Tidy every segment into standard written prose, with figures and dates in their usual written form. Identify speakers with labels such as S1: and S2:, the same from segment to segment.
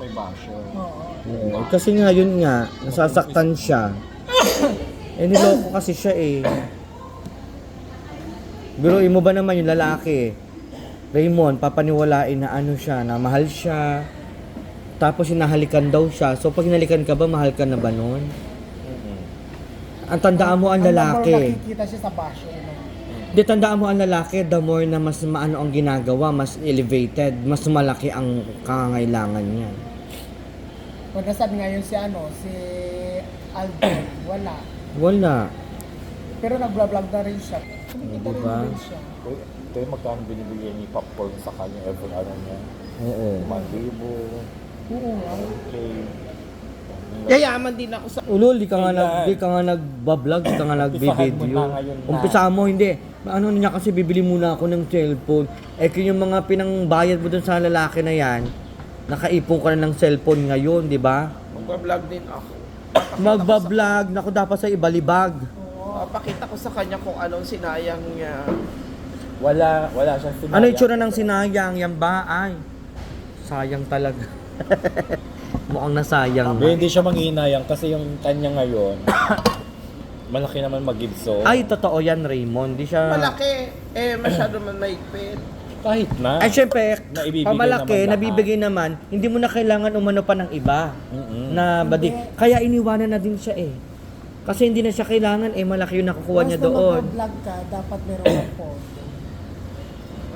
S1: may basher.
S2: Oo. Kasi nga, yun nga, nasasaktan siya. Niloko kasi siya eh. Biruin mo ba naman yung lalaki? Raymond, papaniwalain na ano siya, na mahal siya. Tapos hinahalikan daw siya. So pag hinalikan ka ba, mahal ka na ba nun? Ang tandaan mo ang lalaki.
S3: Nakikita siya sa basyo.
S2: Di, tandaan mo ang lalaki, the more na mas maano ang ginagawa, mas elevated, mas malaki ang kangangailangan niya.
S3: Pag nasabi ngayon si Alden, wala.
S2: Wala.
S3: Pero nag-vlog na rin siya. Kumikita
S2: Diba?
S3: rin siya.
S1: Ito yung magkano binibigyan ni popcorn sa kanya every ano niya.
S2: Oo.
S1: 5,000.
S3: Oo nga.
S1: Okay.
S3: Yayaman din ako sa...
S2: Ulol, di ka nga nagbablog, di ka nga
S1: Umpisahan mo
S2: nagbe-video.
S1: na ngayon na.
S2: Umpisahan mo, hindi. Ano niya kasi bibili muna ako ng cellphone. Eh kung yung mga pinangbayad mo dun sa lalaki na yan, nakaipon ka na ng cellphone ngayon, di ba?
S4: Magbablog din ako.
S2: Magbablog, naku dapat sa ibalibag.
S4: Pakita ko sa kanya kung anong sinayang niya.
S1: Wala siyang sinayang.
S2: Ano yung tsura ng sinayang? Yan ba? Ay, sayang talaga. Mukhang nasayang.
S1: Hindi siya manghinayang kasi yung kanya ngayon, malaki naman mag-gibso.
S2: Ay, totoo yan, Raymond. Di siya...
S4: Malaki, masyado man maigpit.
S1: Kahit na.
S2: Ay, syempre,
S1: Naibibigay
S2: pamalaki,
S1: naman lahat.
S2: nabibigay naman, hindi mo na kailangan umano pa ng iba. Na badi. Kaya iniwanan na din siya eh. Kasi hindi na siya kailangan eh, malaki yung nakukuha niya
S3: Once na
S2: doon.
S3: mag-vlog ka, dapat meron kang phone.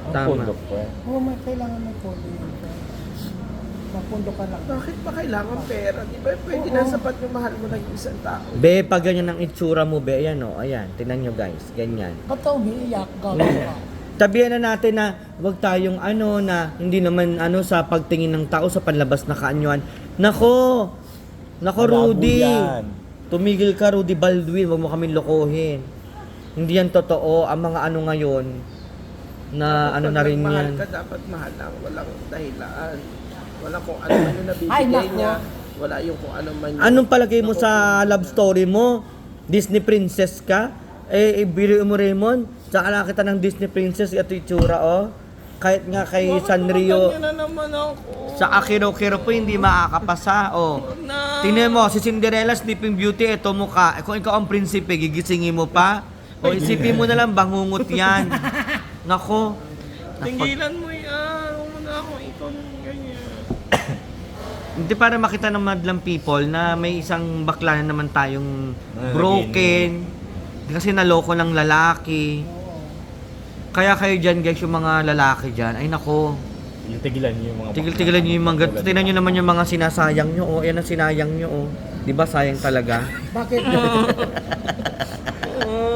S1: Ang
S2: Tama.
S1: pundo po eh.
S3: Oo, may kailangan may phone yun. Mapundo ka lang.
S4: Bakit pa kailangan pera? Di ba pwede na sapat yung mahal mo ng isang tao?
S2: Be, pag ganyan ang itsura mo, be, ayan o, ayan, tingnan nyo guys, ganyan.
S3: Ba't ka umiiyak? Gawin ka.
S2: Tabihan na natin na wag tayong ano na hindi naman ano sa pagtingin ng tao sa panlabas na kaanyuan. Nako
S1: Malabo
S2: Rudy.
S1: yan.
S2: Tumigil ka Rudy Baldwin, wag mo kaming lokohin. Hindi yan totoo ang mga ano ngayon na ano
S4: Pag
S2: na rin
S4: nagmahal
S2: yan.
S4: ka, dapat mahal lang. Walang dahilan. Wala kung ano man yung
S3: Ay,
S4: nabibigay
S3: nako.
S4: niya. Wala yung kung ano man yung...
S2: Anong palagay mo sa love story mo? Disney princess ka? Biro mo Raymond, tsaka kita ng Disney princess, ito itsura oh. Kahit nga kay Sanrio,
S4: Ganyan na naman ako.
S2: sa Akiro-Kiro po hindi makakapasa oh.
S4: Na.
S2: Tingnan mo, si Cinderella Sleeping Beauty, ito mukha. Kung ikaw ang prinsipe, gigisingin mo pa? O isipin mo na lang, bangungot yan. Nako.
S4: Tingilan mo yan. Huwag mo na akong ikaw ganyan.
S2: Hindi para makita ng madlang people na may isang bakla na naman tayong broken. Kasi naloko ng lalaki. Kaya kayo dyan guys, yung mga lalaki dyan, ay nako.
S1: Tigilan niyo yung mga
S2: Tigil-tigilan nyo yung mga, tingnan nyo naman yung mga sinasayang nyo, oh. Yan ang sinayang nyo, oh. Di ba sayang talaga?
S3: Bakit?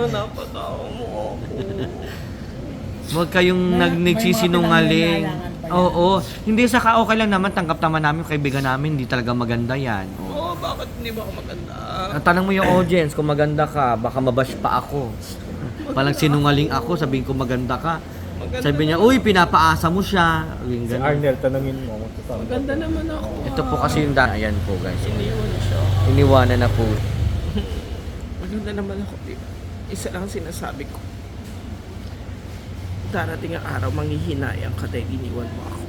S4: Napatawa mo ako.
S2: Huwag kayong nagsisinungaling. Oo. Hindi saka okay lang naman, tanggap naman namin kaibigan namin, hindi talaga maganda yan.
S4: Oo, bakit hindi ba ako maganda?
S2: Tanong mo yung audience kung maganda ka, baka mabash pa ako. Palang sinungaling ako, sabihin ko maganda ka.
S4: Maganda
S2: Sabi niya, uy, pinapaasa mo siya. Yung
S1: Si
S2: ganun.
S1: Arnel, tanungin mo.
S4: Maganda naman ako.
S2: Ito po kasi yung ayan po guys.
S4: Iniwan siya.
S2: Iniwanan na po.
S4: Maganda naman ako, diba? Isa lang ang sinasabi ko. Darating ang araw, manghihinayang ka dahil iniwan mo ako.